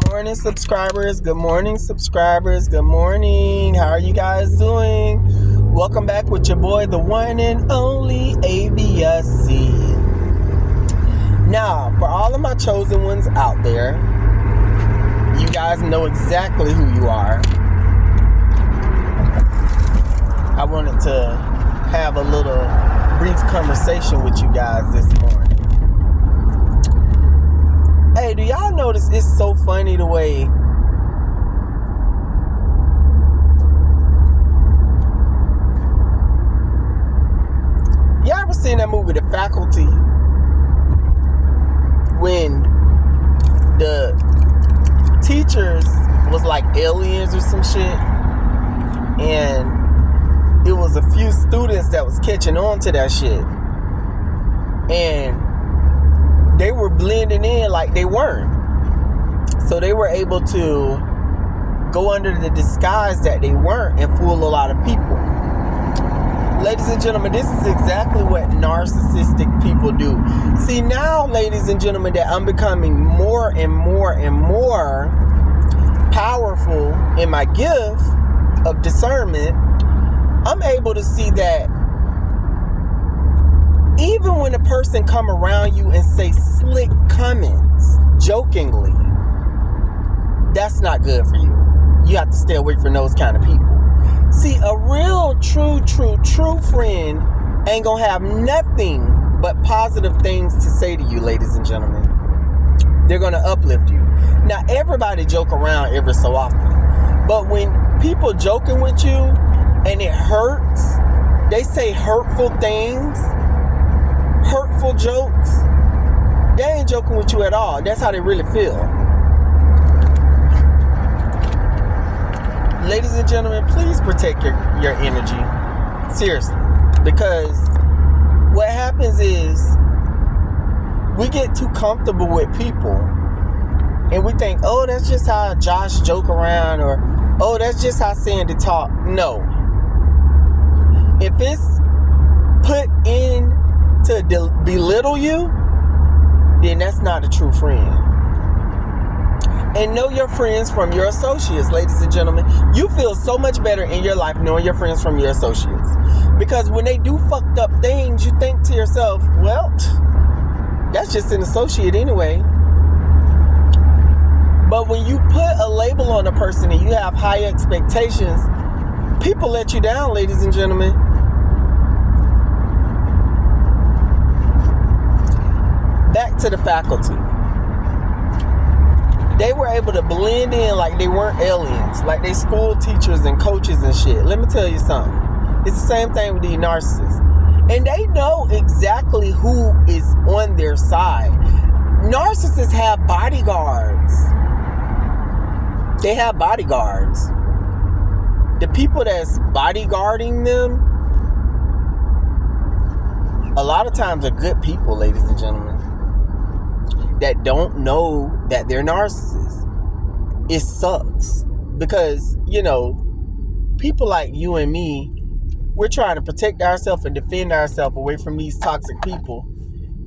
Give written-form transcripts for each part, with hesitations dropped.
morning, subscribers. Good morning, subscribers. Good morning. How are you guys doing? Welcome back with your boy, the one and only ABSC. Now, for all of my chosen ones out there, you guys know exactly who you are. I wanted to have a little brief conversation with you guys this morning. Hey, do y'all notice it's so funny the way y'all ever seen that movie The Faculty, when the teachers was like aliens or some shit, and it was a few students that was catching on to that shit, and they were blending in like they weren't. So they were able to go under the disguise that they weren't and fool a lot of people. Ladies and gentlemen, this is exactly what narcissistic people do. See, now, ladies and gentlemen, that I'm becoming more and more and more powerful in my gift of discernment, I'm able to see that even when a person come around you and say slick comments jokingly, that's not good for you. You have to stay away from those kind of people. See, a real, true friend ain't gonna have nothing but positive things to say to you, ladies and gentlemen. They're gonna uplift you. Now, everybody joke around every so often, but when people joking with you and it hurts, they say hurtful things, hurtful jokes, they ain't joking with you at all. That's how they really feel. Ladies and gentlemen, please protect your energy. Seriously. Because what happens is we get too comfortable with people and we think, oh, that's just how Josh joke around, or oh, that's just how Sandy talk. No. If it's put in to belittle you, then that's not a true friend. And know your friends from your associates, ladies and gentlemen. You feel so much better in your life knowing your friends from your associates. Because when they do fucked up things, you think to yourself, well, that's just an associate anyway. But when you put a label on a person and you have high expectations, people let you down, ladies and gentlemen. Back to the faculty. They were able to blend in like they weren't aliens, like they school teachers and coaches and shit. Let me tell you something. It's the same thing with these narcissists. And they know exactly who is on their side. Narcissists have bodyguards. They have bodyguards. The people that's bodyguarding them, a lot of times are good people, ladies and gentlemen, that don't know that they're narcissists. It sucks because, you know, people like you and me, we're trying to protect ourselves and defend ourselves away from these toxic people,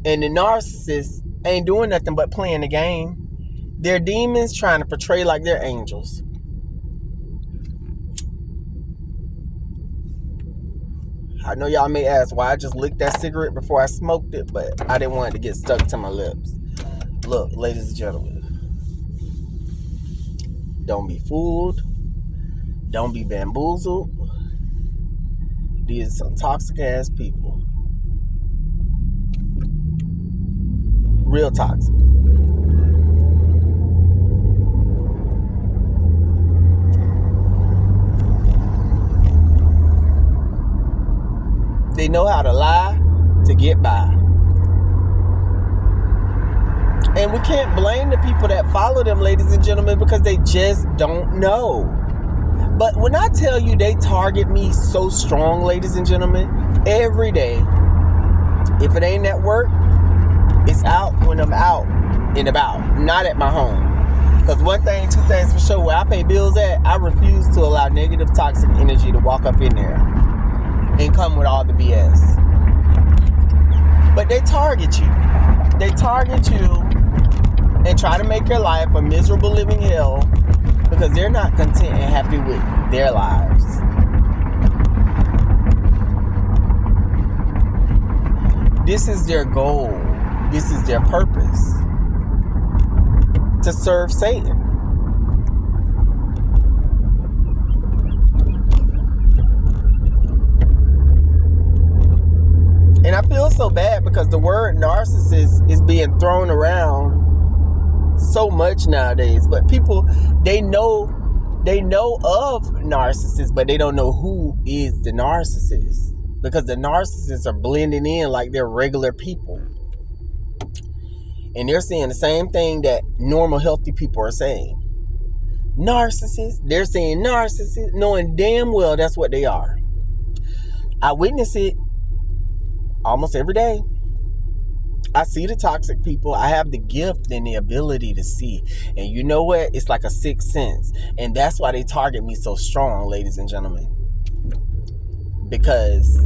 and the narcissists ain't doing nothing but playing the game. They're demons trying to portray like they're angels. I know y'all may ask why I just licked that cigarette before I smoked it, but I didn't want it to get stuck to my lips. Look, ladies and gentlemen, don't be fooled. Don't be bamboozled. These are some toxic ass people. Real toxic. They know how to lie to get by. And we can't blame the people that follow them, ladies and gentlemen, because they just don't know. But when I tell you they target me so strong, ladies and gentlemen, every day, if it ain't at work, it's out when I'm out and about, not at my home. Because one thing, two things for sure, where I pay bills at, I refuse to allow negative, toxic energy to walk up in there and come with all the BS. But they target you. They target you and try to make your life a miserable living hell because they're not content and happy with their lives. This is their goal. This is their purpose. To serve Satan. And I feel so bad because the word narcissist is being thrown around so much nowadays. But people, they know of narcissists, but they don't know who is the narcissist. Because the narcissists are blending in like they're regular people. And they're saying the same thing that normal, healthy people are saying. Narcissists. They're saying narcissists, knowing damn well that's what they are. I witness it almost every day. I see the toxic people. I have the gift and the ability to see. And you know what? It's like a sixth sense. And that's why they target me so strong, ladies and gentlemen. Because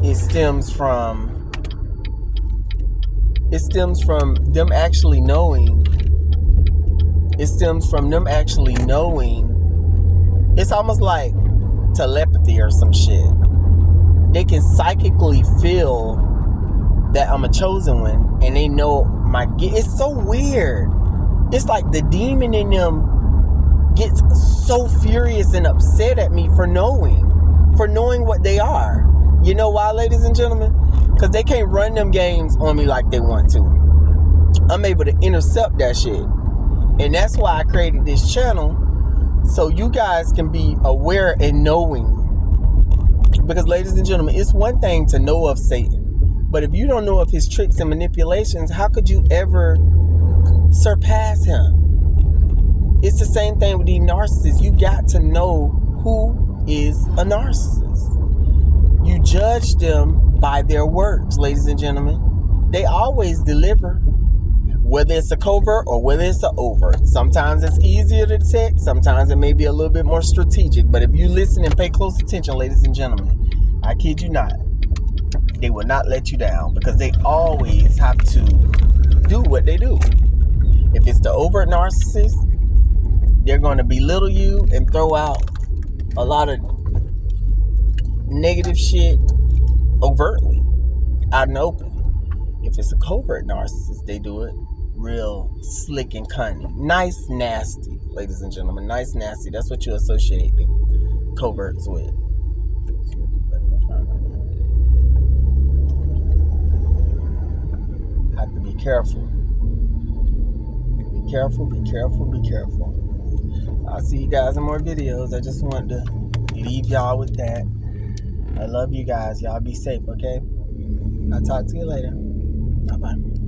it stems from them actually knowing. It stems from them actually knowing. It's almost like telepathy or some shit. They can psychically feel that I'm a chosen one, and they know my gift. It's so weird. It's like the demon in them gets so furious and upset at me for knowing what they are. You know why, ladies and gentlemen? Because they can't run them games on me like they want to. I'm able to intercept that shit. And that's why I created this channel, so you guys can be aware and knowing. Because, ladies and gentlemen, it's one thing to know of Satan. But if you don't know of his tricks and manipulations, how could you ever surpass him? It's the same thing with these narcissists. You got to know who is a narcissist. You judge them by their works, ladies and gentlemen. They always deliver, whether it's a covert or whether it's an overt. Sometimes it's easier to detect. Sometimes it may be a little bit more strategic. But if you listen and pay close attention, ladies and gentlemen, I kid you not, they will not let you down because they always have to do what they do. If it's the overt narcissist, they're going to belittle you and throw out a lot of negative shit overtly, out in the open. If it's a covert narcissist, they do it real slick and cunning. Nice, nasty, ladies and gentlemen. Nice, nasty. That's what you associate the coverts with. Have to be careful. Be careful, be careful, be careful. I'll see you guys in more videos. I just wanted to leave y'all with that. I love you guys. Y'all be safe, okay? I'll talk to you later. Bye-bye.